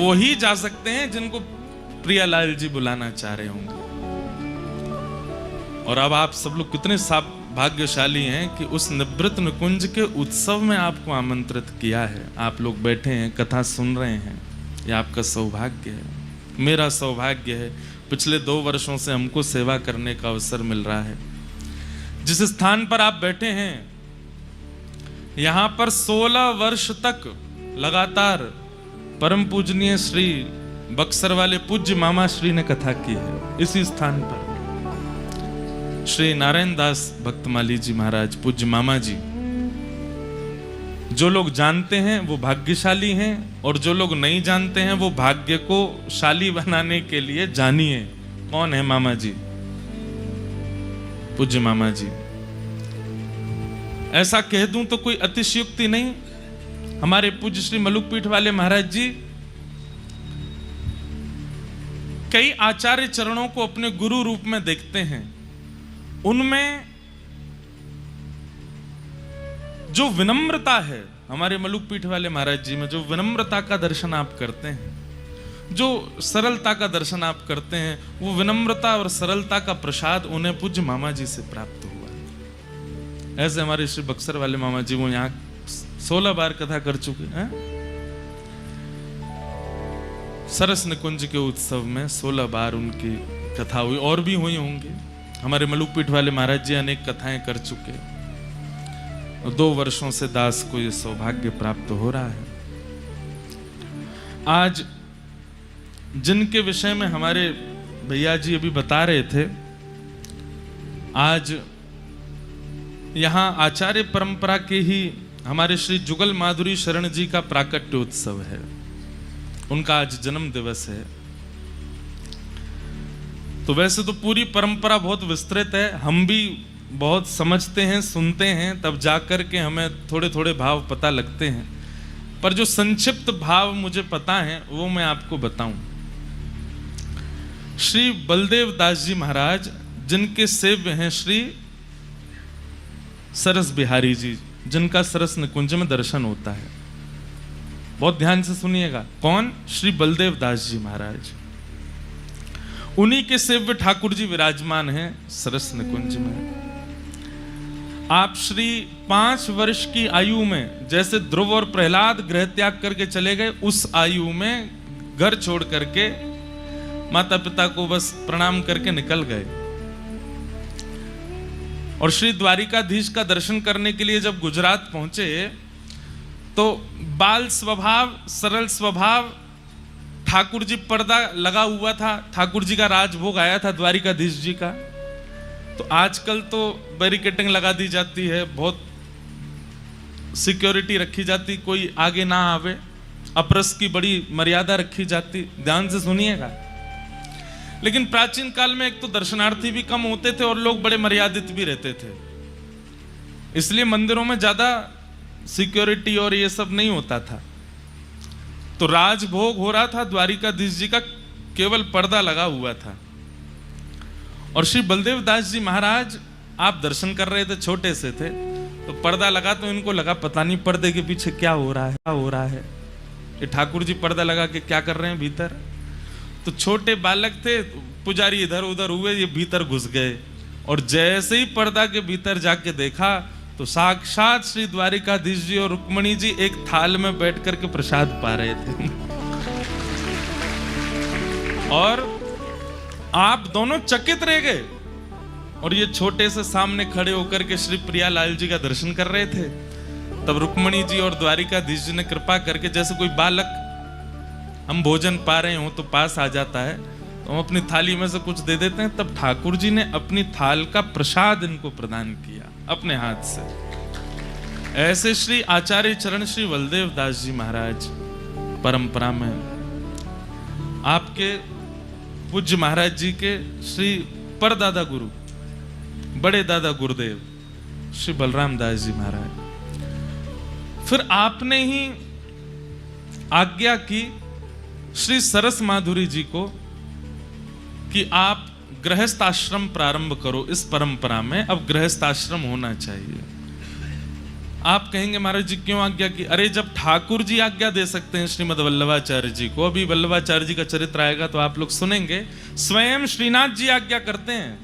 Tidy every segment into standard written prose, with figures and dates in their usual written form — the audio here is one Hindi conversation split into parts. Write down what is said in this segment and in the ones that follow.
वो ही जा सकते हैं जिनको प्रियालाल जी बुलाना चाह रहे होंगे। और अब आप सब लोग कितने भाग्यशाली हैं कि उस निवृत्त निकुंज के उत्सव में आपको आमंत्रित किया है। आप लोग बैठे हैं, कथा सुन रहे हैं, ये आपका सौभाग्य है, मेरा सौभाग्य है। पिछले 2 वर्षों से हमको सेवा करने का अवसर मिल रहा है। जिस स्थान पर आप बैठे हैं, यहां पर 16 वर्ष तक लगातार परम पूजनीय श्री बक्सर वाले पूज्य मामा श्री ने कथा की है। इसी स्थान पर श्री नारायण दास भक्तमाली जी महाराज पूज्य मामा जी, जो लोग जानते हैं वो भाग्यशाली हैं, और जो लोग नहीं जानते हैं वो भाग्य को शाली बनाने के लिए जानिए कौन है मामा जी, पूज्य मामा जी। ऐसा कह दूं तो कोई अतिशयोक्ति नहीं। हमारे पूज्य श्री मलुकपीठ वाले महाराज जी कई आचार्य चरणों को अपने गुरु रूप में देखते हैं। उनमें जो विनम्रता है, हमारे मलुकपीठ वाले महाराज जी में जो विनम्रता का दर्शन आप करते हैं, जो सरलता का दर्शन आप करते हैं, वो विनम्रता और सरलता का प्रसाद उन्हें पूज्य मामा जी से प्राप्त हुआ। ऐसे हमारे श्री बक्सर वाले मामा जी, वो यहाँ 16 बार कथा कर चुके हैं। सरस निकुंज के उत्सव में 16 बार उनकी कथा हुई, और भी हुई होंगी। हमारे मलुकपीठ वाले महाराज जी अनेक कथाएं कर चुके, और 2 वर्षों से दास को यह सौभाग्य प्राप्त हो रहा है। आज जिनके विषय में हमारे भैया जी अभी बता रहे थे, आज यहां आचार्य परंपरा के ही हमारे श्री जुगल माधुरी शरण जी का प्राकट्य उत्सव है। उनका आज जन्म दिवस है। तो वैसे तो पूरी परंपरा बहुत विस्तृत है, हम भी बहुत समझते हैं, सुनते हैं, तब जाकर के हमें थोड़े थोड़े भाव पता लगते हैं। पर जो संक्षिप्त भाव मुझे पता है वो मैं आपको बताऊं। श्री बलदेव दास जी महाराज, जिनके सेव्य हैं श्री सरस बिहारी जी, जिनका सरस निकुंज में दर्शन होता है। बहुत ध्यान से सुनिएगा। कौन? श्री बलदेव दास जी महाराज। उन्हीं के सेव्य ठाकुर जी विराजमान हैं सरस निकुंज में। आप श्री 5 वर्ष की आयु में, जैसे ध्रुव और प्रहलाद गृह त्याग करके चले गए, उस आयु में घर छोड़ करके माता पिता को बस प्रणाम करके निकल गए। और श्री द्वारिकाधीश का दर्शन करने के लिए जब गुजरात पहुंचे, तो बाल स्वभाव, सरल स्वभाव, ठाकुर जी पर्दा लगा हुआ था, ठाकुर जी का राजभोग आया था द्वारिकाधीश जी का। तो आजकल तो बैरिकेडिंग लगा दी जाती है, बहुत सिक्योरिटी रखी जाती, कोई आगे ना आवे, अपरस की बड़ी मर्यादा रखी जाती। ध्यान से सुनिएगा। लेकिन प्राचीन काल में एक तो दर्शनार्थी भी कम होते थे और लोग बड़े मर्यादित भी रहते थे, इसलिए मंदिरों में ज्यादा सिक्योरिटी और ये सब नहीं होता था। तो राजभोग हो रहा था, द्वारिकाधीश जी का केवल पर्दा लगा हुआ था। और श्री बलदेव दास जी महाराज आप दर्शन कर रहे थे, छोटे से थे, तो पर्दा लगा, तो इनको लगा पता नहीं पर्दे के पीछे क्या हो रहा है, ये ठाकुर जी पर्दा लगा के क्या कर रहे हैं भीतर। तो छोटे बालक थे, पुजारी इधर उधर हुए, ये भीतर घुस गए, और जैसे ही पर्दा के भीतर जाके देखा तो साक्षात श्री द्वारिकाधीश जी और रुक्मणी जी एक थाल में बैठ करके प्रसाद पा रहे थे। और आप दोनों चकित रह गए, और ये छोटे से सामने खड़े होकर के श्री प्रियालाल जी का दर्शन कर रहे थे। तब रुक्मणी जी और द्वारिकाधीश जी ने कृपा करके, जैसे कोई बालक हम भोजन पा रहे हो तो पास आ जाता है, तो हम अपनी थाली में से कुछ दे देते हैं, तब ठाकुर जी ने अपनी थाल का प्रसाद इनको प्रदान किया अपने हाथ से। ऐसे श्री आचार्य चरण श्री बलदेव दास जी महाराज परंपरा में, आपके पूज्य महाराज जी के श्री परदादा गुरु, बड़े दादा गुरुदेव श्री बलराम दास जी महाराज। फिर आपने ही आज्ञा की श्री सरस माधुरी जी को कि आप गृहस्थ आश्रम प्रारंभ करो। इस परंपरा में अब गृहस्थ आश्रम होना चाहिए। आप कहेंगे महाराज जी क्यों आज्ञा की? अरे जब ठाकुर जी आज्ञा दे सकते हैं श्रीमद वल्लभाचार्य जी को, अभी वल्लभाचार्य जी का चरित्र आएगा तो आप लोग सुनेंगे, स्वयं श्रीनाथ जी आज्ञा करते हैं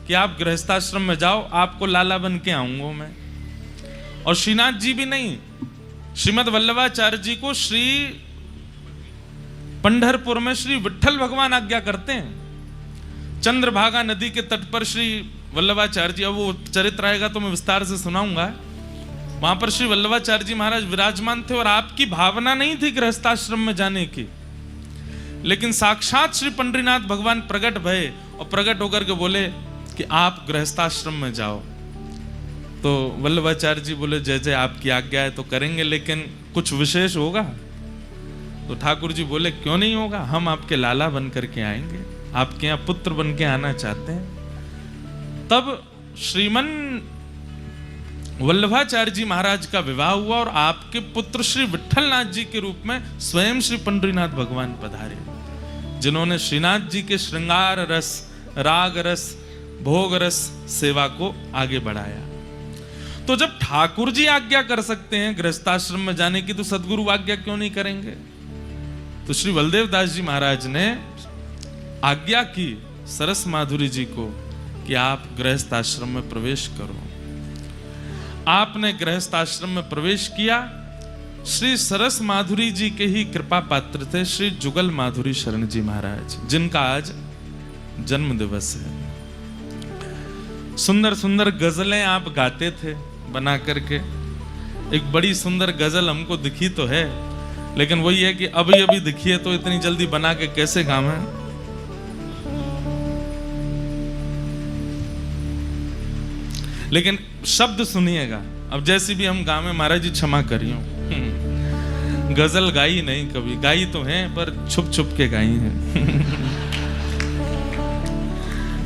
कि आप गृहस्थाश्रम में जाओ, आपको लाला बन के आऊंगा मैं। और श्रीनाथ जी भी नहीं, श्रीमद वल्लभाचार्य जी को श्री पंढरपुर में श्री विठ्ठल भगवान आज्ञा करते हैं। चंद्रभागा नदी के तट पर श्री वल्लभाचार्य जी, अब वो चरित्र आएगा तो मैं विस्तार से सुनाऊंगा, वहां पर श्री वल्लभाचार्य जी महाराज विराजमान थे और आपकी भावना नहीं थी गृहस्थाश्रम में जाने की, लेकिन साक्षात श्री पंडरीनाथ भगवान प्रकट भये और प्रकट होकर के बोले कि आप गृहस्थाश्रम में जाओ। तो वल्लभाचार्य जी बोले जय जय आपकी आज्ञा है तो करेंगे, लेकिन कुछ विशेष होगा? तो ठाकुर जी बोले क्यों नहीं होगा, हम आपके लाला बन करके आएंगे, आपके यहाँ पुत्र बन के आना चाहते हैं। तब श्रीमन वल्लभाचार्य जी महाराज का विवाह हुआ और आपके पुत्र श्री विठ्ठलनाथ जी के रूप में स्वयं श्री पंडरीनाथ भगवान पधारे, जिन्होंने श्रीनाथ जी के श्रृंगार रस, राग रस, भोग रस सेवा को आगे बढ़ाया। तो जब ठाकुर जी आज्ञा कर सकते हैं गृहस्थाश्रम में जाने की, तो सदगुरु आज्ञा क्यों नहीं करेंगे? तो श्री बलदेव दास जी महाराज ने आज्ञा की सरस माधुरी जी को कि आप गृहस्थाश्रम में प्रवेश करो। आपने गृहस्थाश्रम में प्रवेश किया। श्री सरस माधुरी जी के ही कृपा पात्र थे श्री जुगल माधुरी शरण जी महाराज, जिनका आज जन्म दिवस है। सुंदर सुंदर गजलें आप गाते थे बना करके। एक बड़ी सुंदर गजल हमको दिखी तो है, लेकिन वही है कि अभी अभी दिखी है तो इतनी जल्दी बना के कैसे गावे? लेकिन शब्द सुनिएगा। अब जैसी भी हम गावे, महाराज जी क्षमा करियो, गजल गाई नहीं कभी, गाई तो है पर छुप छुप के गाई है।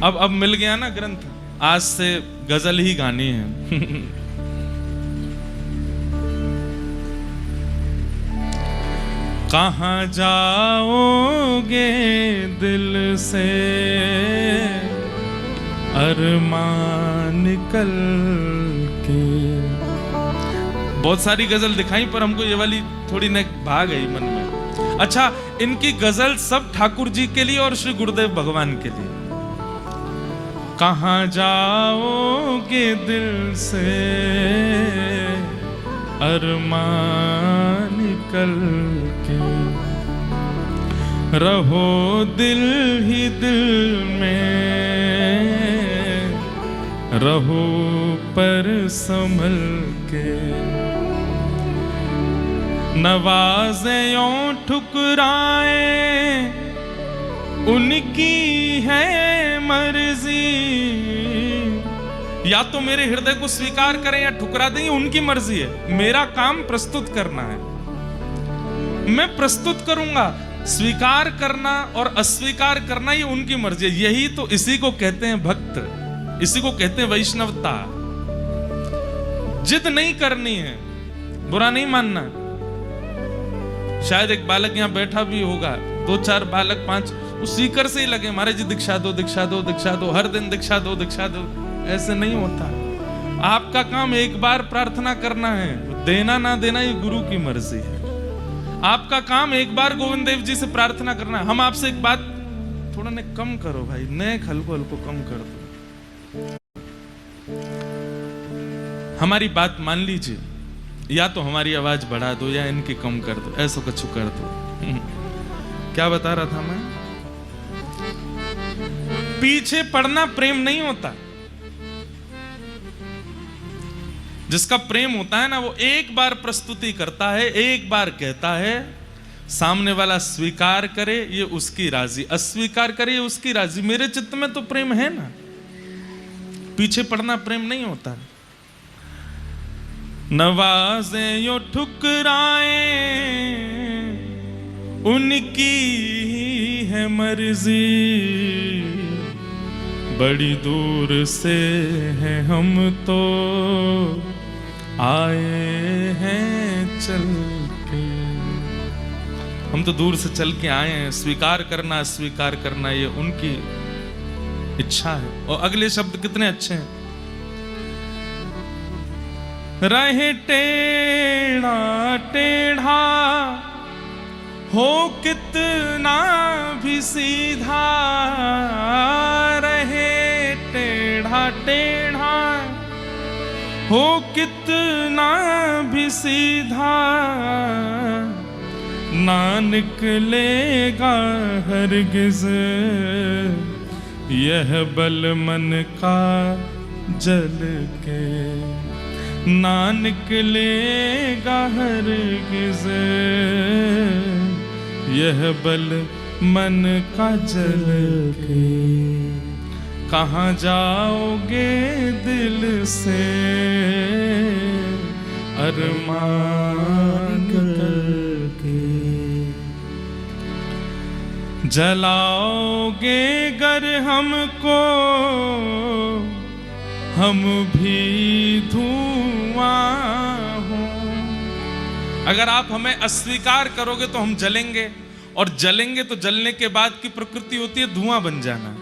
अब मिल गया ना ग्रंथ, आज से गजल ही गानी है। कहाँ जाओगे दिल से अरमान निकल के। बहुत सारी गजल दिखाई पर हमको ये वाली थोड़ी न भाग गई मन में। अच्छा, इनकी गजल सब ठाकुर जी के लिए और श्री गुरुदेव भगवान के लिए। कहाँ जाओगे दिल से अरमान निकल के, रहो दिल ही दिल में, रहो पर संभल के। नवाज़े यूं ठुकराए उनकी है मर्जी, या तो मेरे हृदय को स्वीकार करें या ठुकरा दें, उनकी मर्जी है। मेरा काम प्रस्तुत करना है, मैं प्रस्तुत करूंगा। स्वीकार करना और अस्वीकार करना ये उनकी मर्जी है। यही तो, इसी को कहते हैं भक्त, इसी को कहते हैं वैष्णवता। जिद नहीं करनी है, बुरा नहीं मानना। शायद एक बालक यहां बैठा भी होगा, 2-4 बालक 5 उस सीकर से ही लगे, महाराज जी दीक्षा दो, दीक्षा दो, दीक्षा दो, हर दिन दीक्षा दो, दीक्षा दो। ऐसे नहीं होता। आपका काम एक बार प्रार्थना करना है, देना ना देना ये गुरु की मर्जी है। आपका काम एक बार गोविंद देव जी से प्रार्थना करना है। हम आपसे एक बात, थोड़ा ने कम करो भाई, नेक हल्को हल्को कम कर दो, हमारी बात मान लीजिए, या तो हमारी आवाज बढ़ा दो या इनकी कम कर दो, ऐसा कुछ कर दो। क्या बता रहा था मैं? पीछे पड़ना प्रेम नहीं होता। जिसका प्रेम होता है ना, वो एक बार प्रस्तुति करता है, एक बार कहता है, सामने वाला स्वीकार करे ये उसकी राजी, अस्वीकार करे ये उसकी राजी। मेरे चित्त में तो प्रेम है ना, पीछे पड़ना प्रेम नहीं होता। नवाज़े यो ठुकराए उनकी है मर्जी, बड़ी दूर से हैं हम तो आए हैं चल के। हम तो दूर से चल के आए हैं। स्वीकार करना अस्वीकार करना ये उनकी इच्छा है। और अगले शब्द कितने अच्छे हैं। रहे टेढ़ा टेढ़ा हो कितना भी सीधा, रहे टेढ़ा टेढ़ा हो कितना भी सीधा, ना निकलेगा हरगिज यह बल मन का जल के, ना निकलेगा हरगिज यह बल मन का जल के। कहाँ जाओगे दिल से अरमान करके, जलाओगे गर हमको हम भी धुआं हो। अगर आप हमें अस्वीकार करोगे तो हम जलेंगे, और जलेंगे तो जलने के बाद की प्रकृति होती है धुआं बन जाना।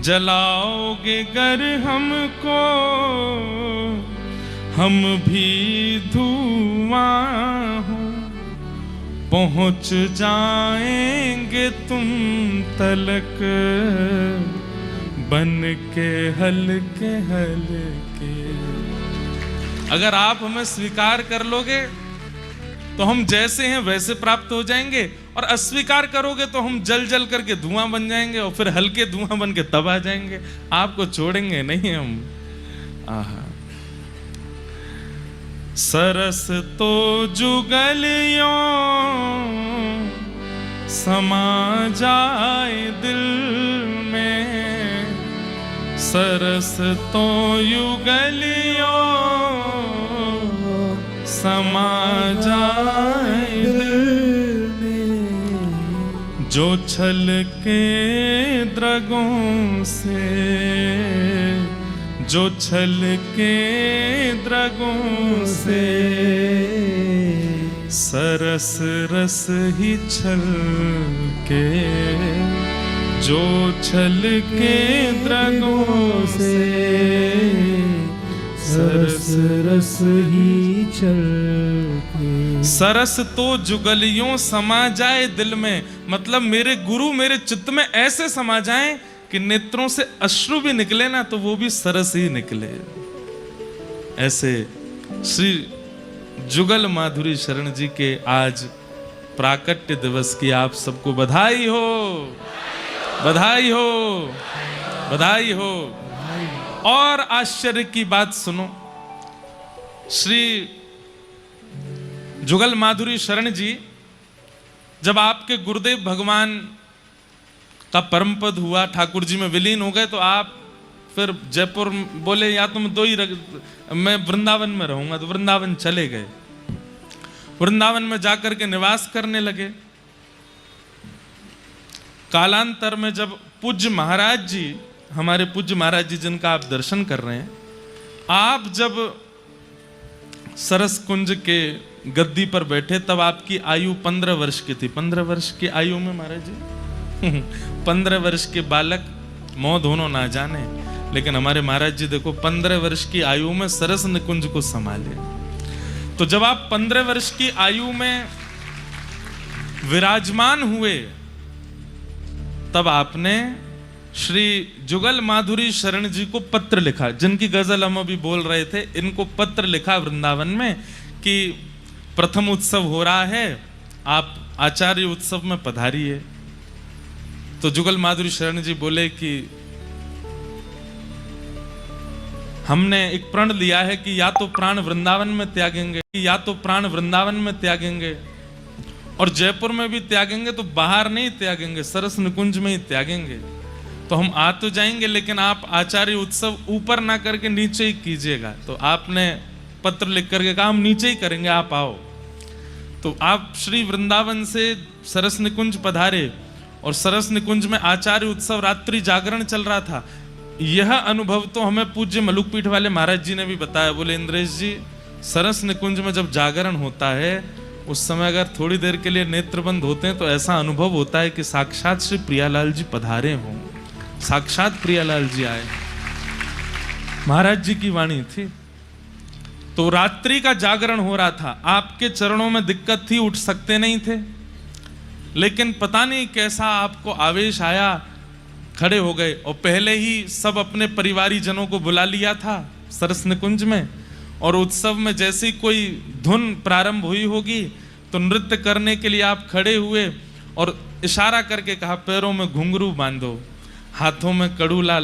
जलाओगे गर हमको हम भी धुआं हो, पहुंच जाएंगे तुम तलक बन के हल्के हल्के। अगर आप हमें स्वीकार कर लोगे तो हम जैसे हैं वैसे प्राप्त हो जाएंगे, और अस्वीकार करोगे तो हम जल जल करके धुआं बन जाएंगे, और फिर हल्के धुआं बन के तब आ जाएंगे। आपको छोड़ेंगे नहीं हम। आहा। सरस तो जुगलियों समा जाए दिल में, सरस तो युगलियों समा जाए दिल में, जो छल के द्रगों से, जो छल के द्रगों से सरस रस ही छल के, जो छल के द्रगों से सरस रस ही छल के। सरस तो जुगलियों समा जाए दिल में, मतलब मेरे गुरु मेरे चित्त में ऐसे समा जाएं कि नेत्रों से अश्रु भी निकले ना तो वो भी सरस ही निकले। ऐसे श्री जुगल माधुरी शरण जी के आज प्राकट्य दिवस की आप सबको बधाई हो, बधाई हो, बधाई हो। और आश्चर्य की बात सुनो, श्री जुगल माधुरी शरण जी जब आपके गुरुदेव भगवान का परम पद हुआ, ठाकुर जी में विलीन हो गए, तो आप फिर जयपुर बोले या तुम दो ही मैं वृंदावन में रहूंगा, तो वृंदावन चले गए। वृंदावन में जाकर के निवास करने लगे। कालांतर में जब पूज्य महाराज जी, हमारे पूज्य महाराज जी जिनका आप दर्शन कर रहे हैं, आप जब सरस कुंज के गद्दी पर बैठे तब आपकी आयु 15 वर्ष की थी। 15 वर्ष की आयु में महाराज जी 15 वर्ष के बालक मोह दोनों ना जाने, लेकिन हमारे महाराज जी देखो 15 वर्ष की आयु में सरस निकुंज को संभाले। तो जब आप 15 वर्ष की आयु में विराजमान हुए तब आपने श्री जुगल माधुरी शरण जी को पत्र लिखा, जिनकी गजल हम अभी बोल रहे थे, इनको पत्र लिखा वृंदावन में कि प्रथम उत्सव हो रहा है, आप आचार्य उत्सव में पधारिए। तो जुगल माधुरी शरण जी बोले कि हमने एक प्रण लिया है कि या तो प्राण वृंदावन में त्यागेंगे, या तो प्राण वृंदावन में त्यागेंगे और जयपुर में भी त्यागेंगे, तो बाहर नहीं त्यागेंगे, सरस निकुंज में ही त्यागेंगे। तो हम आ तो जाएंगे लेकिन आप आचार्य उत्सव ऊपर ना करके नीचे ही कीजिएगा। तो आपने पत्र लिख करके कहा हम नीचे ही करेंगे, आप आओ। तो आप श्री वृंदावन से सरस निकुंज पधारे और सरस निकुंज में आचार्य उत्सव रात्रि जागरण चल रहा था। यह अनुभव तो हमें पूज्य मलुकपीठ वाले महाराज जी ने भी बताया। बोले इंद्रेश जी, सरस निकुंज में जब जागरण होता है उस समय अगर थोड़ी देर के लिए नेत्र बंद होते हैं तो ऐसा अनुभव होता है कि साक्षात श्री प्रियालाल जी पधारे हों, साक्षात प्रियालाल जी आए। महाराज जी की वाणी थी। तो रात्रि का जागरण हो रहा था, आपके चरणों में दिक्कत थी, उठ सकते नहीं थे, लेकिन पता नहीं कैसा आपको आवेश आया, खड़े हो गए और पहले ही सब अपने परिवारी जनों को बुला लिया था सरस निकुंज में, और उत्सव में जैसे ही कोई धुन प्रारंभ हुई होगी तो नृत्य करने के लिए आप खड़े हुए और इशारा करके कहा पैरों में घुंघरू बांधो, हाथों में कड़ूला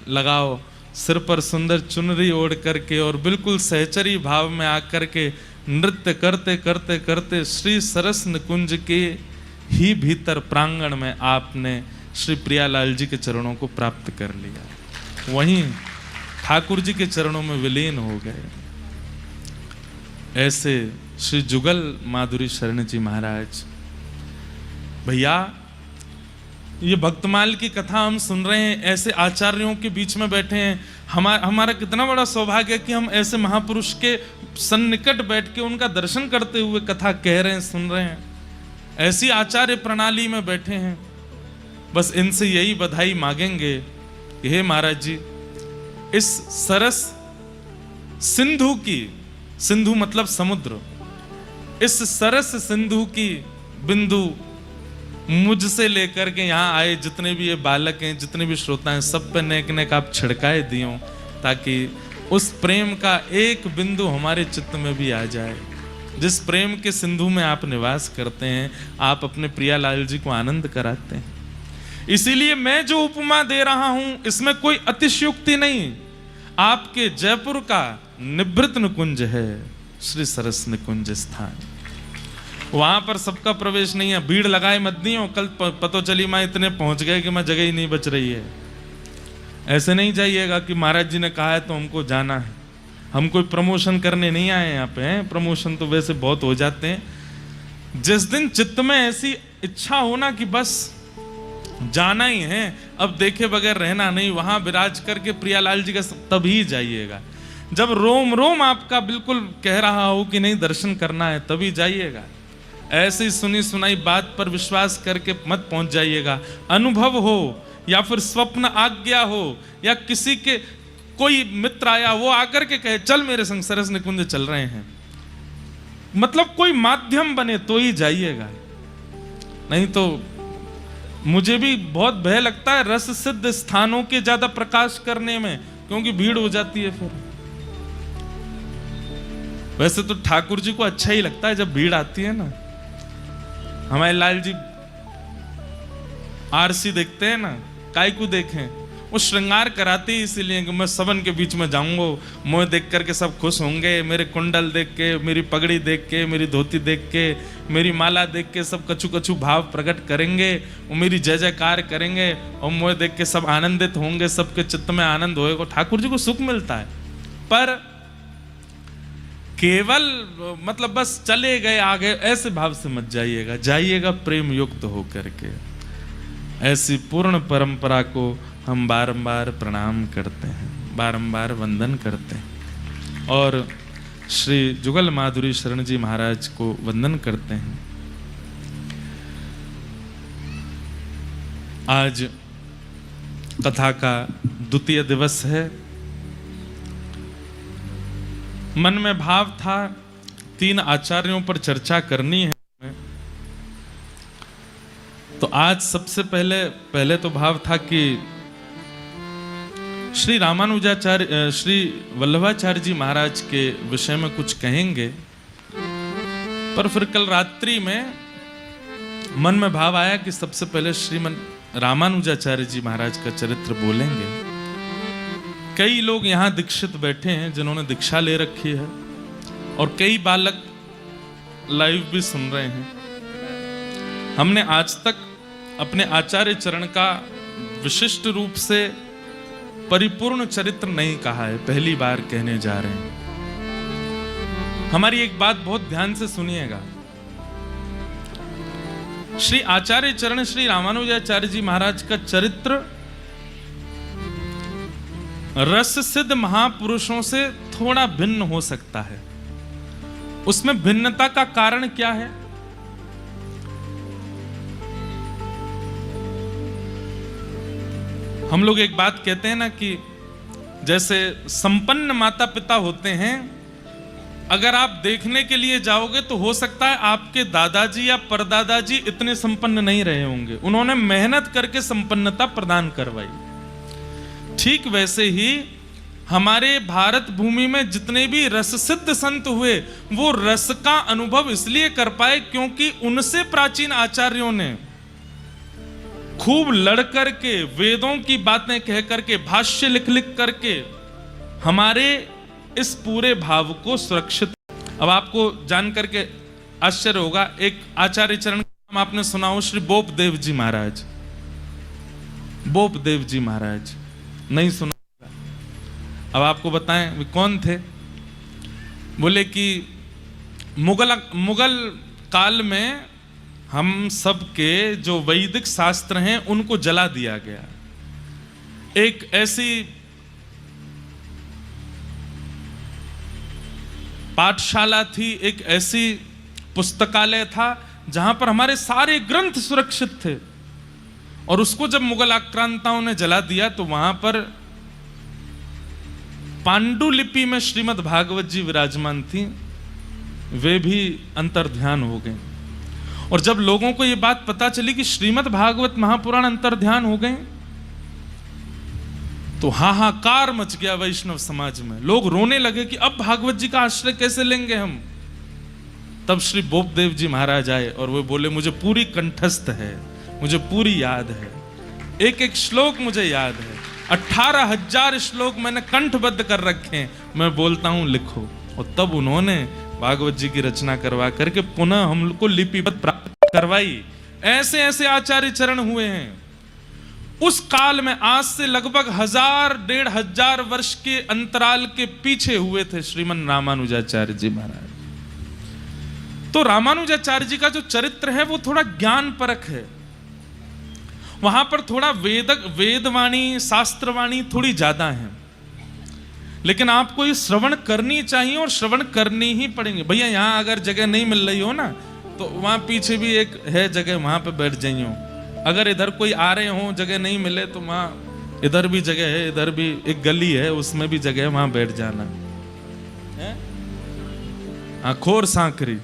लगाओ, सिर पर सुंदर चुनरी ओढ़ करके और बिल्कुल सहचरी भाव में आकर के नृत्य करते करते करते श्री सरस निकुंज के ही भीतर प्रांगण में आपने श्री प्रियालाल जी के चरणों को प्राप्त कर लिया, वहीं ठाकुर जी के चरणों में विलीन हो गए। ऐसे श्री जुगल माधुरी शरण जी महाराज, भैया ये भक्तमाल की कथा हम सुन रहे हैं, ऐसे आचार्यों के बीच में बैठे हैं, हमारा कितना बड़ा सौभाग्य है कि हम ऐसे महापुरुष के सन्निकट बैठ के उनका दर्शन करते हुए कथा कह रहे हैं, सुन रहे हैं, ऐसी आचार्य प्रणाली में बैठे हैं। बस इनसे यही बधाई मांगेंगे कि हे महाराज जी, इस सरस सिंधु की, सिंधु मतलब समुद्र, इस सरस सिंधु की बिंदु मुझसे लेकर के यहाँ आए जितने भी ये बालक हैं, जितने भी श्रोता हैं, सब पे नेक नेक आप छिड़काए दियो, ताकि उस प्रेम का एक बिंदु हमारे चित्त में भी आ जाए। जिस प्रेम के सिंधु में आप निवास करते हैं, आप अपने प्रियालाल जी को आनंद कराते हैं। इसीलिए मैं जो उपमा दे रहा हूं इसमें कोई अतिशयोक्ति नहीं, आपके जयपुर का निभृत निकुंज है श्री सरस निकुंज स्थान, वहां पर सबका प्रवेश नहीं है। भीड़ लगाए मत नहीं हो, कल पतो चली मैं इतने पहुंच गए कि मैं जगह ही नहीं बच रही है। ऐसे नहीं जाइएगा कि महाराज जी ने कहा है तो हमको जाना है। हम कोई प्रमोशन करने नहीं आए यहाँ पे हैं, प्रमोशन तो वैसे बहुत हो जाते हैं। जिस दिन चित्त में ऐसी इच्छा होना कि बस जाना ही है, अब देखे बगैर रहना नहीं, वहां विराज करके प्रियालाल जी का तभी जाइएगा। जब रोम रोम आपका बिल्कुल कह रहा हो कि नहीं दर्शन करना है, तभी जाइएगा। ऐसी सुनी सुनाई बात पर विश्वास करके मत पहुंच जाइएगा। अनुभव हो या फिर स्वप्न आज्ञा हो या किसी के कोई मित्र आया वो आकर के कहे चल मेरे संग सरस निकुंज चल रहे हैं, मतलब कोई माध्यम बने तो ही जाइएगा, नहीं तो मुझे भी बहुत भय लगता है रस सिद्ध स्थानों के ज्यादा प्रकाश करने में, क्योंकि भीड़ हो जाती है फिर। वैसे तो ठाकुर जी को अच्छा ही लगता है जब भीड़ आती है ना। हमारे लाल जी आरसी देखते हैं ना, काय को देखें, वो श्रृंगार कराते ही इसीलिए कि मैं सबन के बीच में जाऊंगा, मुझे देख करके सब खुश होंगे, मेरे कुंडल देख के, मेरी पगड़ी देख के, मेरी धोती देख के, मेरी माला देख के सब कछु कछु भाव प्रकट करेंगे, वो मेरी जय जयकार करेंगे और मुझे देख के सब आनंदित होंगे, सबके चित्त में आनंद होएगा, ठाकुर जी को सुख मिलता है। पर केवल मतलब बस चले गए आगे ऐसे भाव से मत जाइएगा, जाइएगा प्रेम युक्त होकर के। ऐसी पूर्ण परंपरा को हम बारंबार प्रणाम करते हैं, बारंबार वंदन करते हैं और श्री जुगल माधुरी शरण जी महाराज को वंदन करते हैं। आज कथा का द्वितीय दिवस है। मन में भाव था 3 आचार्यों पर चर्चा करनी है, तो आज सबसे पहले तो भाव था कि श्री रामानुजाचार्य, श्री वल्लभाचार्य जी महाराज के विषय में कुछ कहेंगे, पर फिर कल रात्रि में मन में भाव आया कि सबसे पहले श्रीमन रामानुजाचार्य जी महाराज का चरित्र बोलेंगे। कई लोग यहाँ दीक्षित बैठे हैं जिन्होंने दीक्षा ले रखी है और कई बालक लाइव भी सुन रहे हैं। हमने आज तक अपने आचार्य चरण का विशिष्ट रूप से परिपूर्ण चरित्र नहीं कहा है, पहली बार कहने जा रहे हैं। हमारी एक बात बहुत ध्यान से सुनिएगा। श्री आचार्य चरण श्री रामानुजाचार्य जी महाराज का चरित्र रस सिद्ध महापुरुषों से थोड़ा भिन्न हो सकता है। उसमें भिन्नता का कारण क्या है? हम लोग एक बात कहते हैं ना कि जैसे संपन्न माता पिता होते हैं अगर आप देखने के लिए जाओगे तो हो सकता है आपके दादाजी या परदादाजी इतने संपन्न नहीं रहे होंगे, उन्होंने मेहनत करके संपन्नता प्रदान करवाई। ठीक वैसे ही हमारे भारत भूमि में जितने भी रस सिद्ध संत हुए, वो रस का अनुभव इसलिए कर पाए क्योंकि उनसे प्राचीन आचार्यों ने खूब लड़ करके, वेदों की बातें कह करके, भाष्य लिख लिख करके हमारे इस पूरे भाव को सुरक्षित। अब आपको जान करके आश्चर्य होगा, एक आचार्य चरण का नाम आपने सुना हो, श्री बोपदेव जी महाराज। बोपदेव जी महाराज नहीं सुना? अब आपको बताएं वे कौन थे। बोले कि मुगल काल में हम सब के जो वैदिक शास्त्र हैं उनको जला दिया गया। एक ऐसी पाठशाला थी, एक ऐसी पुस्तकालय था जहां पर हमारे सारे ग्रंथ सुरक्षित थे, और उसको जब मुगल आक्रांताओं ने जला दिया तो वहां पर पांडुलिपि में श्रीमद् भागवत जी विराजमान थी, वे भी अंतर्ध्यान हो गए। और जब लोगों को यह बात पता चली कि श्रीमद् भागवत महापुराण अंतर्ध्यान हो गए तो हाहाकार मच गया वैष्णव समाज में। लोग रोने लगे कि अब भागवत जी का आश्रय कैसे लेंगे हम। तब श्री बोपदेव जी महाराज आए और वो बोले, मुझे पूरी कंठस्थ है, मुझे पूरी याद है, एक एक श्लोक मुझे याद है, 18,000 श्लोक मैंने कंठबद्ध कर रखे हैं, मैं बोलता हूं लिखो। और तब उन्होंने भागवत जी की रचना करवा करके पुनः हमको लिपिबद्ध प्राप्त करवाई। ऐसे ऐसे आचार्य चरण हुए हैं। उस काल में आज से लगभग 1000-1500 वर्ष के अंतराल के पीछे हुए थे श्रीमन रामानुजाचार्य जी महाराज। तो रामानुजाचार्य जी का जो चरित्र है वो थोड़ा ज्ञान परक है। वहां पर थोड़ा वेदवाणी, शास्त्रवाणी थोड़ी ज्यादा है, लेकिन आपको ये श्रवण करनी चाहिए और श्रवण करनी ही पड़ेंगे। भैया यहाँ अगर जगह नहीं मिल रही हो ना तो वहां पीछे भी एक है जगह, वहां पे बैठ जाइए। अगर इधर कोई आ रहे हो, जगह नहीं मिले तो वहां इधर भी जगह है, इधर भी एक गली है उसमें भी जगह है, वहां बैठ जाना है। खोर सांकरी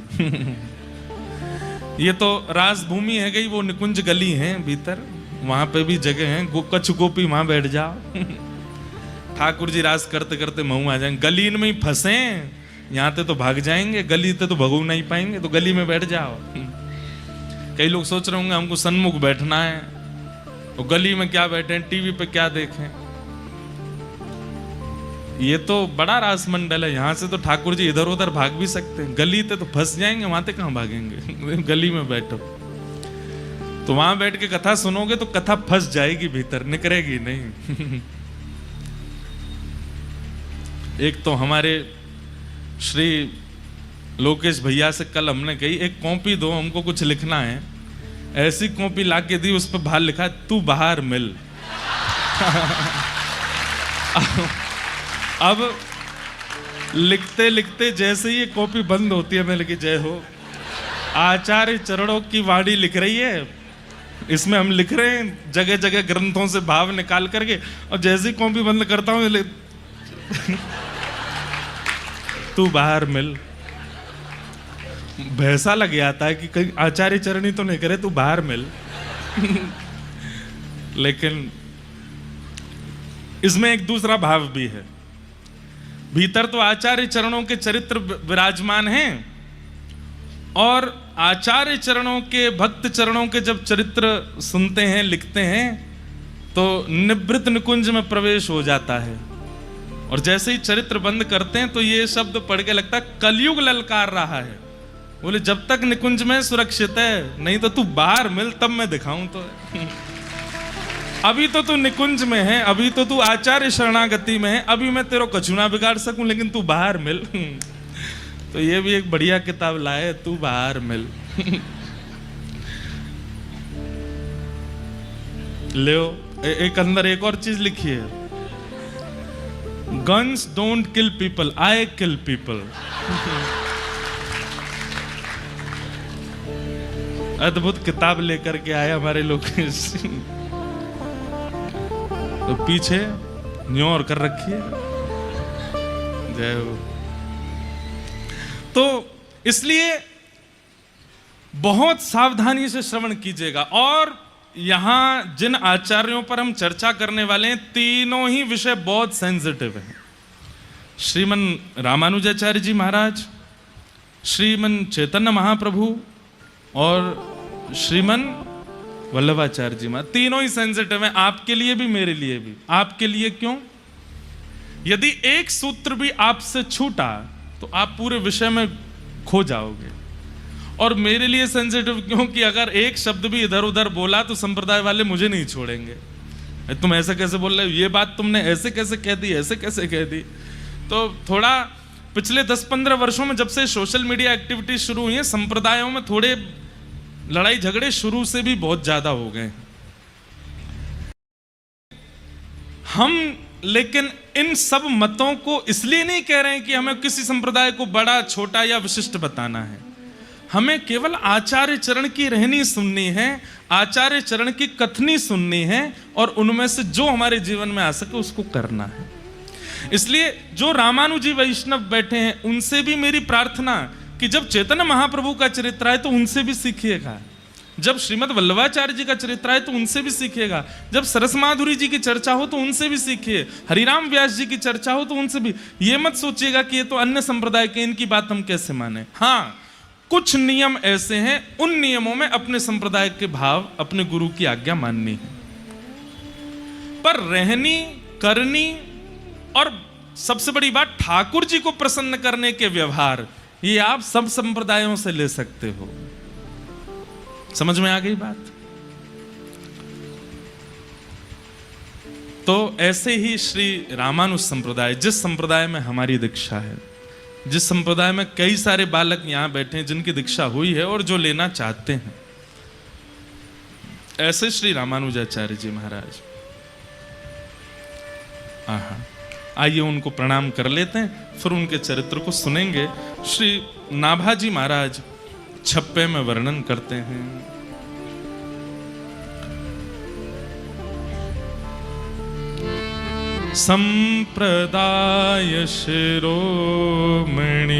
ये तो राजभूमि है गई, वो निकुंज गली है भीतर, वहां पे भी जगह है। कछ गोपी वहां बैठ जाओ ठाकुर जी राज करते करते महू आ जाएंगे। गली में ही फंसे, यहाँ ते तो भाग जाएंगे, गली ते तो भगू नहीं पाएंगे, तो गली में बैठ जाओ। कई लोग सोच रहे होंगे हमको सन्मुख बैठना है, तो गली में क्या बैठे, टीवी पे क्या देखें। ये तो बड़ा रासमंडल है, यहाँ से तो ठाकुर जी इधर उधर भाग भी सकते हैं, गली ते तो फंस जाएंगे, वहां ते कहां भागेंगे गली में बैठो। तो वहां बैठ के कथा सुनोगे तो कथा फंस जाएगी भीतर, निकलेगी नहीं। एक तो हमारे श्री लोकेश भैया से कल हमने कही, एक कॉपी दो हमको कुछ लिखना है। ऐसी कॉपी लाके दी, उस पर बाहर लिखा तू बाहर मिल। अब लिखते लिखते जैसे ही ये कॉपी बंद होती है, मैं लिखी जय हो आचार्य चरणों की वाणी लिख रही है, इसमें हम लिख रहे हैं जगह जगह ग्रंथों से भाव निकाल करके, और जैसे ही कॉपी बंद करता हूं तू बाहर मिल। भैसा लग जाता है कि कहीं आचार्य चरणी तो नहीं करे, तू बाहर मिल। लेकिन इसमें एक दूसरा भाव भी है। भीतर तो आचार्य चरणों के चरित्र विराजमान हैं, और आचार्य चरणों के, भक्त चरणों के जब चरित्र सुनते हैं, लिखते हैं, तो निवृत्त निकुंज में प्रवेश हो जाता है। और जैसे ही चरित्र बंद करते हैं तो ये शब्द पढ़ के लगता है कलयुग ललकार रहा है। बोले जब तक निकुंज में सुरक्षित है, नहीं तो तू बाहर मिल, तब मैं दिखाऊं। तो अभी तो तू निकुंज में है, अभी तो तू आचार्य शरणागति में है, अभी मैं तेरा कछु ना बिगाड़ सकूं, लेकिन तू बाहर मिल। तो ये भी एक बढ़िया किताब लाए, तू बाहर मिल। ले एक अंदर एक और चीज लिखी है, guns don't kill people, I kill people. अद्भुत किताब लेकर के आए हमारे लोग। तो पीछे न्योर कर रखी है, जय हो। तो इसलिए बहुत सावधानी से श्रवण कीजिएगा। और यहां जिन आचार्यों पर हम चर्चा करने वाले हैं, तीनों ही विषय बहुत सेंसिटिव हैं। श्रीमन रामानुजाचार्य जी महाराज, श्रीमन चैतन्य महाप्रभु और श्रीमन वल्लभाचार्य जी महाराज, तीनों ही सेंसिटिव हैं, आपके लिए भी मेरे लिए भी। आपके लिए क्यों? यदि एक सूत्र भी आपसे छूटा तो आप पूरे विषय में खो जाओगे। और मेरे लिए सेंसिटिव क्योंकि अगर एक शब्द भी इधर उधर बोला तो संप्रदाय वाले मुझे नहीं छोड़ेंगे। तुम ऐसे कैसे बोल रहे हो, ये बात तुमने ऐसे कैसे कह दी, ऐसे कैसे कह दी। तो थोड़ा पिछले 10-15 वर्षों में जब से सोशल मीडिया एक्टिविटी शुरू हुई है, संप्रदायों में थोड़े लड़ाई झगड़े शुरू से भी बहुत ज्यादा हो गए। हम लेकिन इन सब मतों को इसलिए नहीं कह रहे हैं कि हमें किसी संप्रदाय को बड़ा छोटा या विशिष्ट बताना है। हमें केवल आचार्य चरण की रहनी सुननी है, आचार्य चरण की कथनी सुननी है, और उनमें से जो हमारे जीवन में आ सके उसको करना है। इसलिए जो रामानुजी वैष्णव बैठे हैं उनसे भी मेरी प्रार्थना कि जब चैतन्य महाप्रभु का चरित्र है तो उनसे भी सीखिएगा, जब श्रीमद वल्लभाचार्य जी का चरित्र है तो उनसे भी सीखिएगा, जब सरस माधुरी जी की चर्चा हो तो उनसे भी सीखिए, हरिराम व्यास जी की चर्चा हो तो उनसे भी। ये मत सोचिएगा कि ये तो अन्य संप्रदाय के, इनकी बात हम कैसे माने। हाँ, कुछ नियम ऐसे हैं, उन नियमों में अपने संप्रदाय के भाव, अपने गुरु की आज्ञा माननी है, पर रहनी करनी, और सबसे बड़ी बात ठाकुर जी को प्रसन्न करने के व्यवहार, ये आप सब संप्रदायों से ले सकते हो। समझ में आ गई बात? तो ऐसे ही श्री रामानुज संप्रदाय, जिस संप्रदाय में हमारी दीक्षा है, जिस संप्रदाय में कई सारे बालक यहां बैठे हैं जिनकी दीक्षा हुई है और जो लेना चाहते हैं, ऐसे श्री रामानुजाचार्य जी महाराज। आइए उनको प्रणाम कर लेते हैं, फिर उनके चरित्र को सुनेंगे। श्री नाभाजी महाराज छप्पे में वर्णन करते हैं। संप्रदाय शिरोमणि,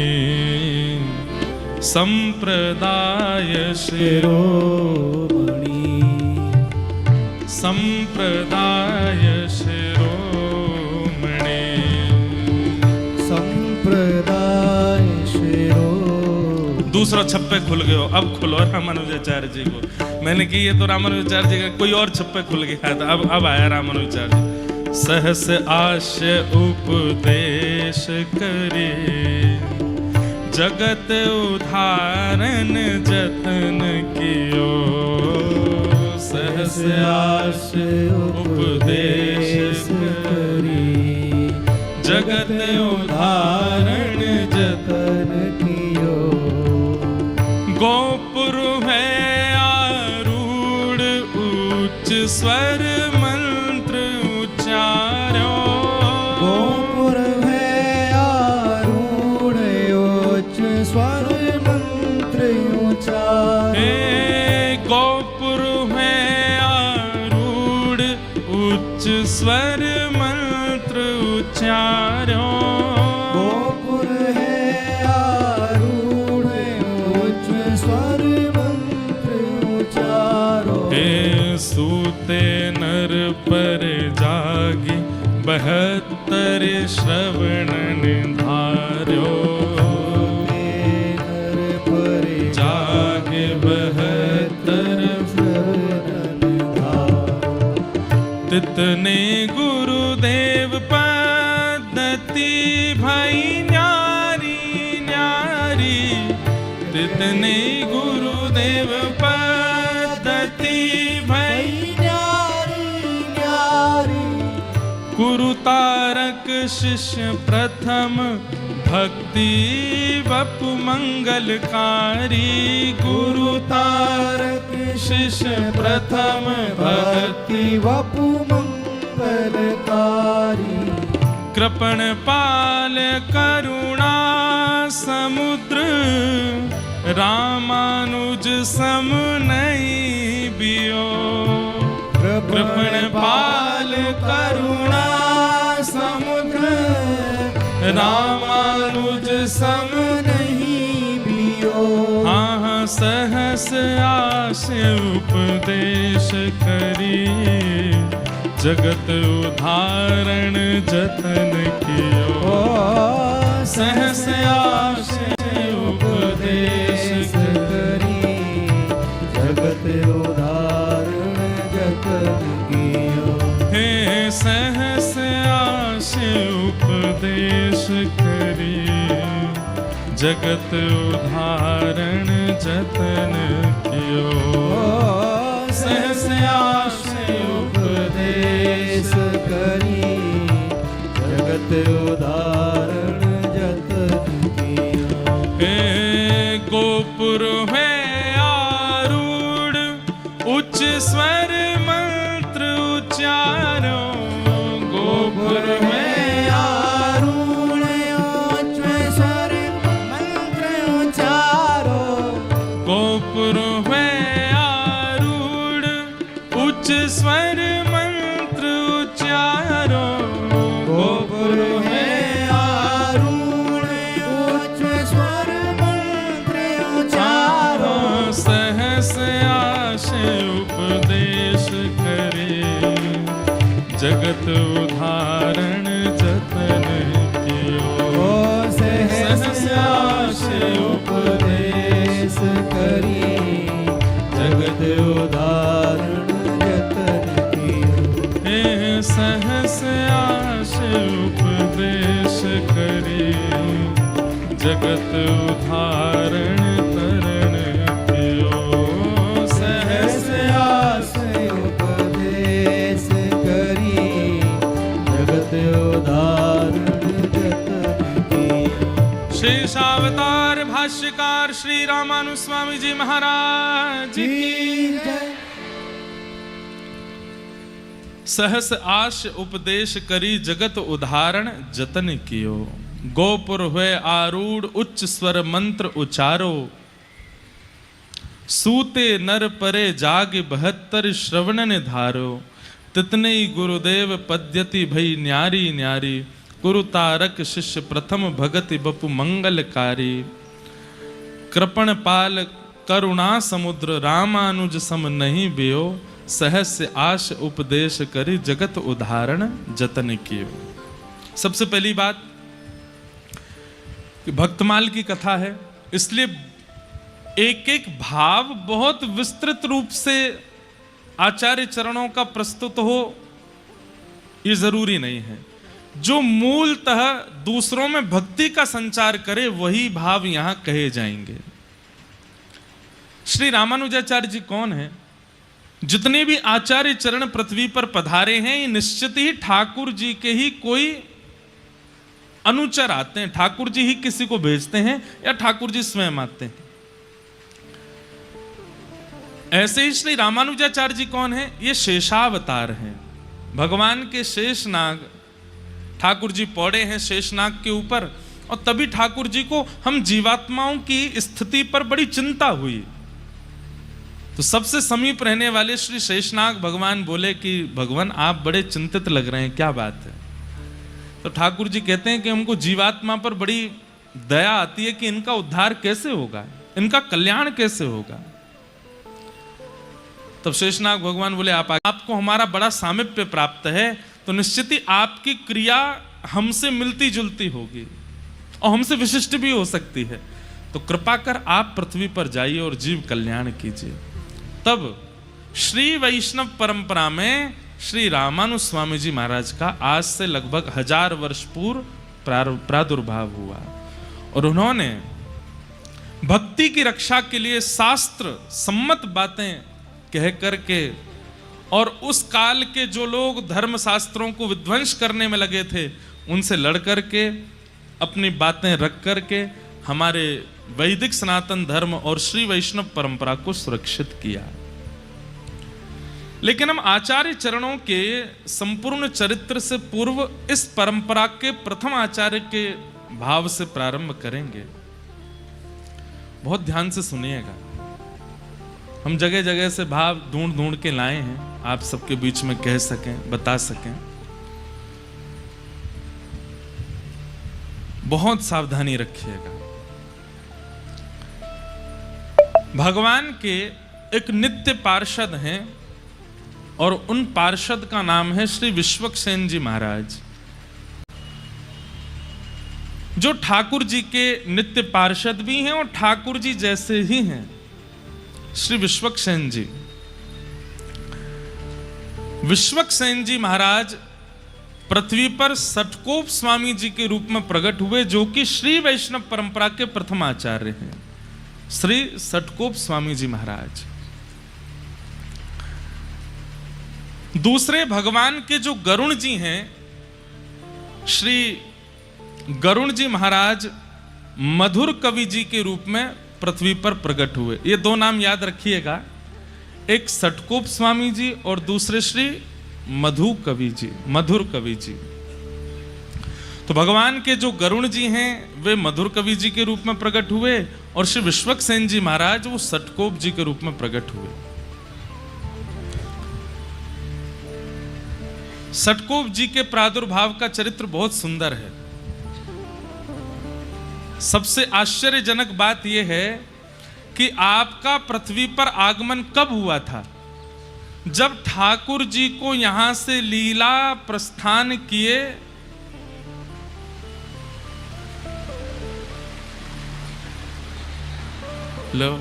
संप्रदाय शिरोमणि, संप्रदाय शिरोमणि, संप्रदाय शिरो। दूसरा छप्पे खुल गए हो, अब खुलो रामानुजाचार्य जी को। मैंने कि ये तो रामानुजाचार्य जी का कोई और छप्पे खुल गया था, अब आया रामानुजाचार्य जी। सहस आश्य उपदेश करे, जगत उदाहरण जतन कियो। सहस आश्य उपदेश करे, जगत उदाहरण जतन कियो। गोपुर है आरूढ़ उच्च स्वर मंत्र उच्चार्यो। गोपुर है आरूढ़ उच्च स्वर मंत्र उच्चार्यो। गोपुर है आरूढ़ उच्च स्वर मंत्र उच्चार्यो। गोपुर है आरूढ़ उच्च स्वर मंत्र उच्चारो। सूते नर पर जागी 72 श्रवण निधार्यो। नर पर जागे 72 श्रवण निधार्यो। तितने गुरुदेव पद्धति भाई न्यारी न्यारी। तितने गुरुदेव पद्धति भाई न्यारी न्यारी। गुरु तारक शिष्य प्रथम भक्ति वपु मंगलकारी। गुरु तारक शिष्य प्रथम भक्ति वपु मंगलकारी। कृपण पाल करुणा समुद्र। रामानुज सम नहीं बियो। कृपण पाल करुणा समुद्र। रामानुज सम नहीं सहस आस उपदेश करी जगत उदाहरण जतन कियो सहस आस उपदेश करी जगत उदाहरण जतन कियो हे सहस आस उपदेश करी जगत उदाहरण जतन कियो सहस आस उपदेश करी जगत उदाहरण जतन कियो हे गोपुर है आरूढ़ उच्च स्वर मंत्र उच्चारो गोपुर में आरूढ़ उच्च स्वर मंत्र उच्चारो गोपुर में आरूढ़ उच्च स्वर मंत्र उच्चारो गोपुर में आरूढ़ उच्च स्वर मंत्र उच्चारो सहस आश उपदेश करे जगत उदाहरण जतन कियो सहस आस उपदेश करी जगत उदाहरण जतन कियो हे सहस आश उपदेश करे जगत उदाहरण तरण कियो सहस सहस आस उपदेश करी जगत उदाहरण जतन कियो शेषावतार भाष्यकार श्री रामानु स्वामी जी महाराज की जय सहस आश उपदेश करी जगत उदाहरण जतन कियो गोपुर हुए आरूढ़ उच्च स्वर मंत्र उचारो सूते नर परे जाग 72 श्रवणन धारो तितने गुरुदेव पद्यति भई न्यारी न्यारी गुरु तारक शिष्य प्रथम भगति बपु मंगलकारी कृपण पाल करुणा समुद्र रामानुज सम नहीं बियो सहस आश उपदेश करी जगत उदाहरण जतन कियो। सबसे पहली बात कि भक्तमाल की कथा है, इसलिए एक एक भाव बहुत विस्तृत रूप से आचार्य चरणों का प्रस्तुत हो ये जरूरी नहीं है। जो मूलतः दूसरों में भक्ति का संचार करे वही भाव यहां कहे जाएंगे। श्री रामानुजाचार्य जी कौन है? जितने भी आचार्य चरण पृथ्वी पर पधारे हैं ये निश्चित ही ठाकुर जी के ही कोई अनुचर आते हैं, ठाकुर जी ही किसी को भेजते हैं या ठाकुर जी स्वयं आते हैं। ऐसे ही श्री रामानुजाचार्य जी कौन है? ये शेषावतार हैं, भगवान के शेषनाग। ठाकुर जी पौड़े हैं शेषनाग के ऊपर और तभी ठाकुर जी को हम जीवात्माओं की स्थिति पर बड़ी चिंता हुई तो सबसे समीप रहने वाले श्री शेषनाग भगवान बोले कि भगवान आप बड़े चिंतित लग रहे हैं, क्या बात है? तो ठाकुर जी कहते हैं कि हमको जीवात्मा पर बड़ी दया आती है कि इनका उद्धार कैसे होगा, इनका कल्याण कैसे होगा। तब शेषनाग भगवान बोले आपको हमारा बड़ा सामीप्य प्राप्त है तो निश्चित ही आपकी क्रिया हमसे मिलती जुलती होगी और हमसे विशिष्ट भी हो सकती है, तो कृपा कर आप पृथ्वी पर जाइए और जीव कल्याण कीजिए। तब श्री वैष्णव परंपरा में श्री रामानु स्वामी जी महाराज का आज से लगभग 1000 वर्ष पूर्व प्रादुर्भाव हुआ और उन्होंने भक्ति की रक्षा के लिए शास्त्र सम्मत बातें कह करके और उस काल के जो लोग धर्म शास्त्रों को विध्वंस करने में लगे थे उनसे लड़ करके अपनी बातें रख करके हमारे वैदिक सनातन धर्म और श्री वैष्णव परंपरा को सुरक्षित किया। लेकिन हम आचार्य चरणों के संपूर्ण चरित्र से पूर्व इस परंपरा के प्रथम आचार्य के भाव से प्रारंभ करेंगे। बहुत ध्यान से सुनिएगा, हम जगह जगह से भाव ढूंढ ढूंढ के लाए हैं, आप सबके बीच में कह सकें, बता सकें। बहुत सावधानी रखिएगा। भगवान के एक नित्य पार्षद हैं और उन पार्षद का नाम है श्री विश्वक्सेन जी महाराज, जो ठाकुर जी के नित्य पार्षद भी हैं और ठाकुर जी जैसे ही हैं। श्री विश्वक्सेन जी, विश्वक्सेन जी महाराज पृथ्वी पर सटकोप स्वामी जी के रूप में प्रकट हुए, जो कि श्री वैष्णव परंपरा के प्रथम आचार्य हैं, श्री सटकोप स्वामी जी महाराज। दूसरे भगवान के जो गरुण जी हैं, श्री गरुण जी महाराज मधुर कवि जी के रूप में पृथ्वी पर प्रकट हुए। ये दो नाम याद रखिएगा, एक सटकोप स्वामी जी और दूसरे श्री मधुर कवि जी। तो भगवान के जो गरुण जी हैं वे मधुर कवि जी के रूप में प्रकट हुए और श्री विश्वक्सेन जी महाराज वो सटकोप जी के रूप में प्रकट हुए। सटकोप जी के प्रादुर्भाव का चरित्र बहुत सुंदर है। सबसे आश्चर्यजनक बात यह है कि आपका पृथ्वी पर आगमन कब हुआ था? जब ठाकुर जी को यहां से लीला प्रस्थान किए लो,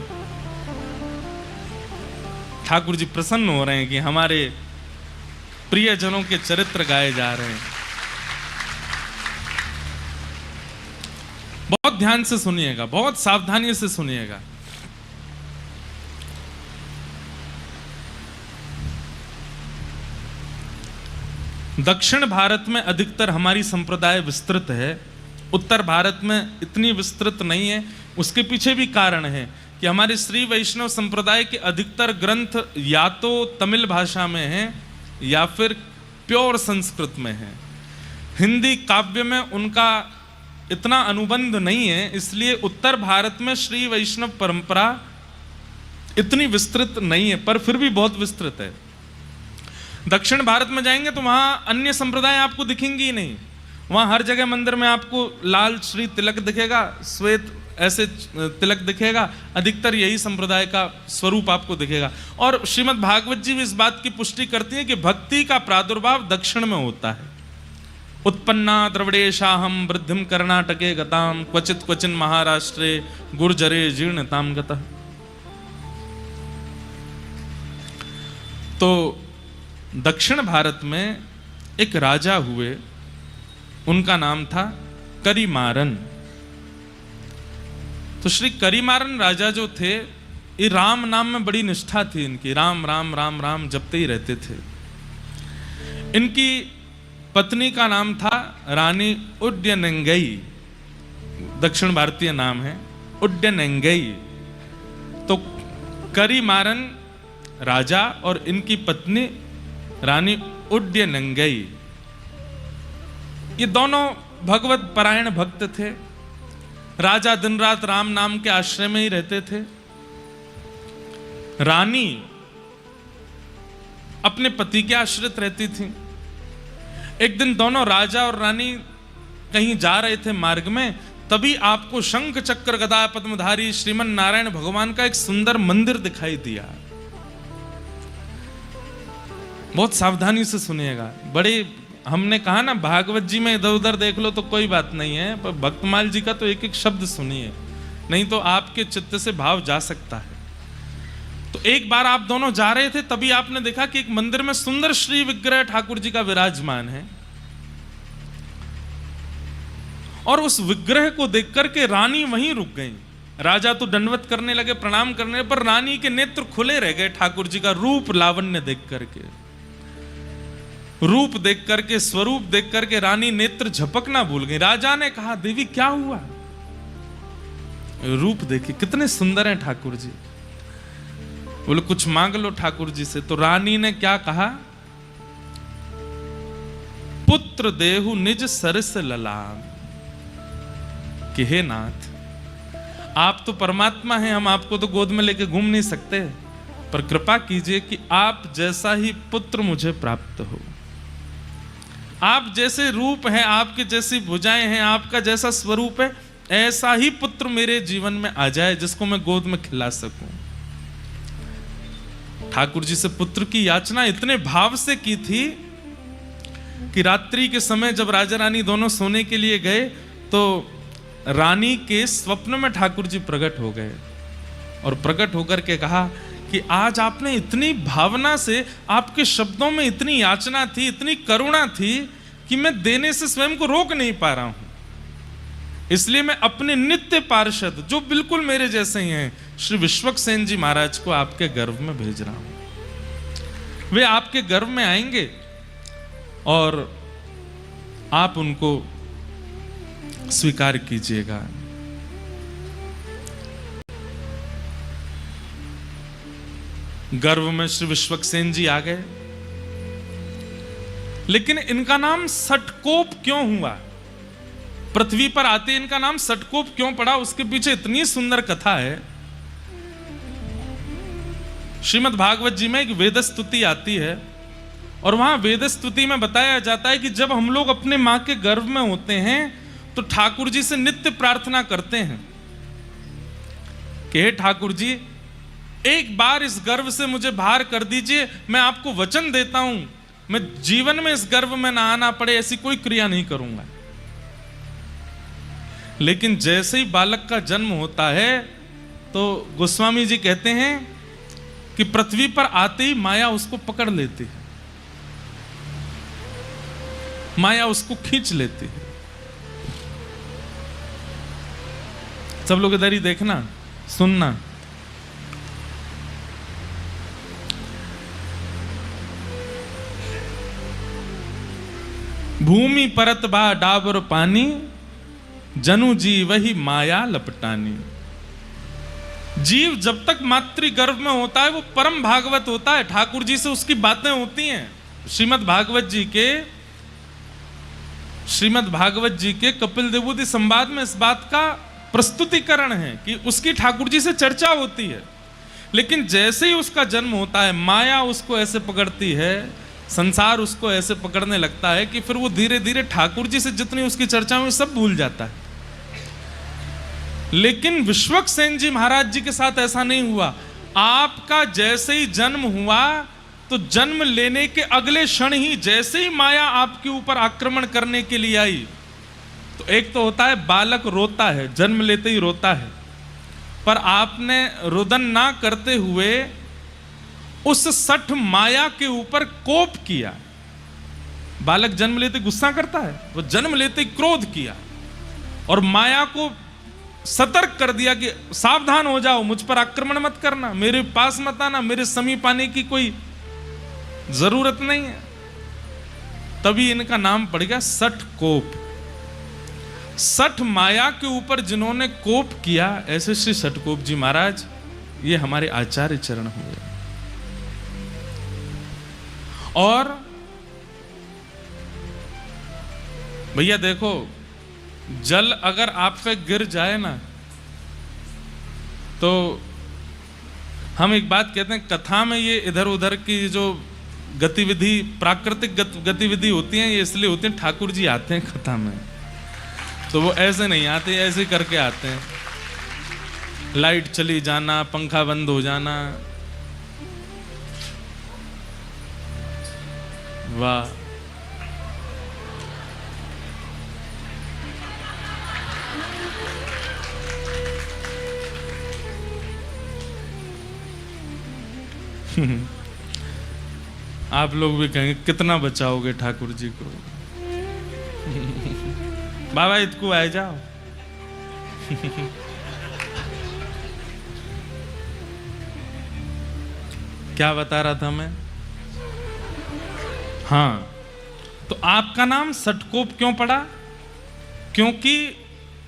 ठाकुर जी प्रसन्न हो रहे हैं कि हमारे प्रियजनों के चरित्र गाए जा रहे हैं। बहुत ध्यान से सुनिएगा, बहुत सावधानी से सुनिएगा। दक्षिण भारत में अधिकतर हमारी संप्रदाय विस्तृत है, उत्तर भारत में इतनी विस्तृत नहीं है। उसके पीछे भी कारण है कि हमारे श्री वैष्णव संप्रदाय के अधिकतर ग्रंथ या तो तमिल भाषा में हैं या फिर प्योर संस्कृत में हैं। हिंदी काव्य में उनका इतना अनुबंध नहीं है, इसलिए उत्तर भारत में श्री वैष्णव परंपरा इतनी विस्तृत नहीं है, पर फिर भी बहुत विस्तृत है। दक्षिण भारत में जाएंगे तो वहां अन्य संप्रदाय आपको दिखेंगी ही नहीं। वहां हर जगह मंदिर में आपको लाल श्री तिलक दिखेगा, श्वेत ऐसे तिलक दिखेगा, अधिकतर यही संप्रदाय का स्वरूप आपको दिखेगा। और श्रीमद् भागवत जी भी इस बात की पुष्टि करती है कि भक्ति का प्रादुर्भाव दक्षिण में होता है। उत्पन्ना द्रविड़ेशाहम वृद्धिम कर्णाटके गताम क्वचित क्वचिन महाराष्ट्रे गुर्जरे जीर्णताम गतः। तो दक्षिण भारत में एक राजा हुए, उनका नाम था करिमारन। तो श्री करिमारन राजा जो थे, ये राम नाम में बड़ी निष्ठा थी इनकी, राम राम राम राम जपते ही रहते थे। इनकी पत्नी का नाम था रानी उड्डयनंगई, दक्षिण भारतीय नाम है उड्डयनंगई। तो करिमारन राजा और इनकी पत्नी रानी उड्डयनंगई, ये दोनों भगवत परायण भक्त थे। राजा दिन रात राम नाम के आश्रय में ही रहते थे। रानी अपने पति के आश्रित रहती थी। एक दिन दोनों राजा और रानी कहीं जा रहे थे मार्ग में, तभी आपको शंख चक्र गदा पद्मधारी श्रीमन नारायण भगवान का एक सुंदर मंदिर दिखाई दिया। बहुत सावधानी से सुनिएगा। बड़े हमने कहा ना, भागवत जी में इधर उधर देख लो तो कोई बात नहीं है, पर भक्तमाल जी का तो एक एक शब्द सुनिए, नहीं तो आपके चित्त से भाव जा सकता है। तो एक बार आप दोनों जा रहे थे, तभी आपने देखा कि एक मंदिर में सुंदर श्री विग्रह ठाकुर जी का विराजमान है। और उस विग्रह को देख करके रानी वहीं रुक गई। राजा तो दंडवत करने लगे, प्रणाम करने, पर रानी के नेत्र खुले रह गए ठाकुर जी का रूप लावण्य देख करके। रूप देख करके, स्वरूप देख करके रानी नेत्र झपकना भूल गई। राजा ने कहा, देवी क्या हुआ? रूप देखिए कितने सुंदर हैं ठाकुर जी। बोले कुछ मांग लो ठाकुर जी से। तो रानी ने क्या कहा? पुत्र देहु निज सरस ललाम, कि हे नाथ, आप तो परमात्मा हैं, हम आपको तो गोद में लेके घूम नहीं सकते, पर कृपा कीजिए कि आप जैसा ही पुत्र मुझे प्राप्त हो। आप जैसे रूप हैं, आपके जैसी भुजाएं हैं, आपका जैसा स्वरूप है, ऐसा ही पुत्र मेरे जीवन में आ जाए जिसको मैं गोद में खिला सकूं। ठाकुर जी से पुत्र की याचना इतने भाव से की थी कि रात्रि के समय जब राजा रानी दोनों सोने के लिए गए तो रानी के स्वप्न में ठाकुर जी प्रकट हो गए और प्रकट होकर के कहा कि आज आपने इतनी भावना से, आपके शब्दों में इतनी याचना थी, इतनी करुणा थी कि मैं देने से स्वयं को रोक नहीं पा रहा हूं, इसलिए मैं अपने नित्य पार्षद जो बिल्कुल मेरे जैसे ही हैं श्री विश्वक्सेन जी महाराज को आपके गर्भ में भेज रहा हूं। वे आपके गर्भ में आएंगे और आप उनको स्वीकार कीजिएगा। गर्भ में श्री विश्वक्सेन जी आ गए, लेकिन इनका नाम सटकोप क्यों हुआ? पृथ्वी पर आते इनका नाम सटकोप क्यों पड़ा? उसके पीछे इतनी सुंदर कथा है। श्रीमद् भागवत जी में एक वेद स्तुति आती है और वहां वेद स्तुति में बताया जाता है कि जब हम लोग अपने मां के गर्भ में होते हैं तो ठाकुर जी से नित्य प्रार्थना करते हैं कि हे ठाकुर जी, एक बार इस गर्भ से मुझे बाहर कर दीजिए, मैं आपको वचन देता हूं मैं जीवन में इस गर्भ में ना आना पड़े ऐसी कोई क्रिया नहीं करूंगा। लेकिन जैसे ही बालक का जन्म होता है तो गोस्वामी जी कहते हैं कि पृथ्वी पर आते ही माया उसको पकड़ लेती है, माया उसको खींच लेती है। सब लोग इधर ही देखना, सुनना। भूमि परत बा डाबर पानी, जनु जी वही माया लपटानी। जीव जब तक मातृ गर्भ में होता है वो परम भागवत होता है, ठाकुर जी से उसकी बातें होती हैं। श्रीमद् भागवत जी के कपिल देवूति संवाद में इस बात का प्रस्तुतिकरण है कि उसकी ठाकुर जी से चर्चा होती है। लेकिन जैसे ही उसका जन्म होता है माया उसको ऐसे पकड़ती है, संसार उसको ऐसे पकड़ने लगता है कि फिर वो धीरे धीरे ठाकुर जी से जितनी उसकी चर्चा हुई सब भूल जाता है। लेकिन विश्वक्सेन जी महाराज जी के साथ ऐसा नहीं हुआ। आपका जैसे ही जन्म हुआ तो जन्म लेने के अगले क्षण ही जैसे ही माया आपके ऊपर आक्रमण करने के लिए आई, तो एक तो होता है बालक रोता है, जन्म लेते ही रोता है, पर आपने रुदन ना करते हुए उस सठ माया के ऊपर कोप किया। बालक जन्म लेते गुस्सा करता है, वो जन्म लेते ही क्रोध किया और माया को सतर्क कर दिया कि सावधान हो जाओ, मुझ पर आक्रमण मत करना, मेरे पास मत आना, मेरे समीप आने की कोई जरूरत नहीं है। तभी इनका नाम पड़ गया सठ कोप। सठ माया के ऊपर जिन्होंने कोप किया, ऐसे श्री सठकोप जी महाराज ये हमारे आचार्य चरण हुए। और भैया देखो, जल अगर आप पे गिर जाए ना तो हम एक बात कहते हैं, कथा में ये इधर उधर की जो गतिविधि, प्राकृतिक गतिविधि होती हैं, ये इसलिए होती हैं ठाकुर जी आते हैं कथा में, तो वो ऐसे नहीं आते, ऐसे करके आते हैं। लाइट चली जाना, पंखा बंद हो जाना, वाह। आप लोग भी कहेंगे कितना बचाओगे ठाकुर जी को। बाबा इतकू आए जाओ। क्या बता रहा था मैं? हाँ, तो आपका नाम सटकोप क्यों पड़ा? क्योंकि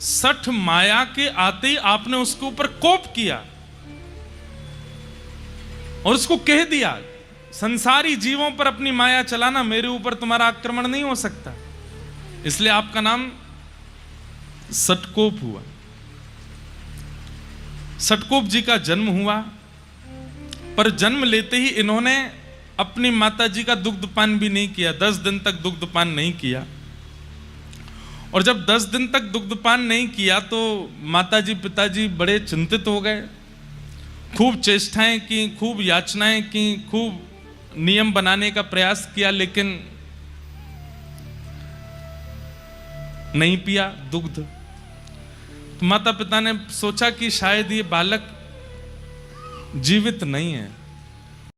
सठ माया के आते ही आपने उसके ऊपर कोप किया और उसको कह दिया, संसारी जीवों पर अपनी माया चलाना, मेरे ऊपर तुम्हारा आक्रमण नहीं हो सकता। इसलिए आपका नाम सटकोप हुआ। सटकोप जी का जन्म हुआ, पर जन्म लेते ही इन्होंने अपनी माता जी का दुग्धपान भी नहीं किया। 10 दिन तक दुग्धपान नहीं किया। और जब 10 दिन तक दुग्धपान नहीं किया तो माताजी पिताजी बड़े चिंतित हो गए खूब चेष्टाएं की, खूब याचनाएं की, खूब नियम बनाने का प्रयास किया, लेकिन नहीं पिया दुग्ध। तो माता पिता ने सोचा कि शायद ये बालक जीवित नहीं है,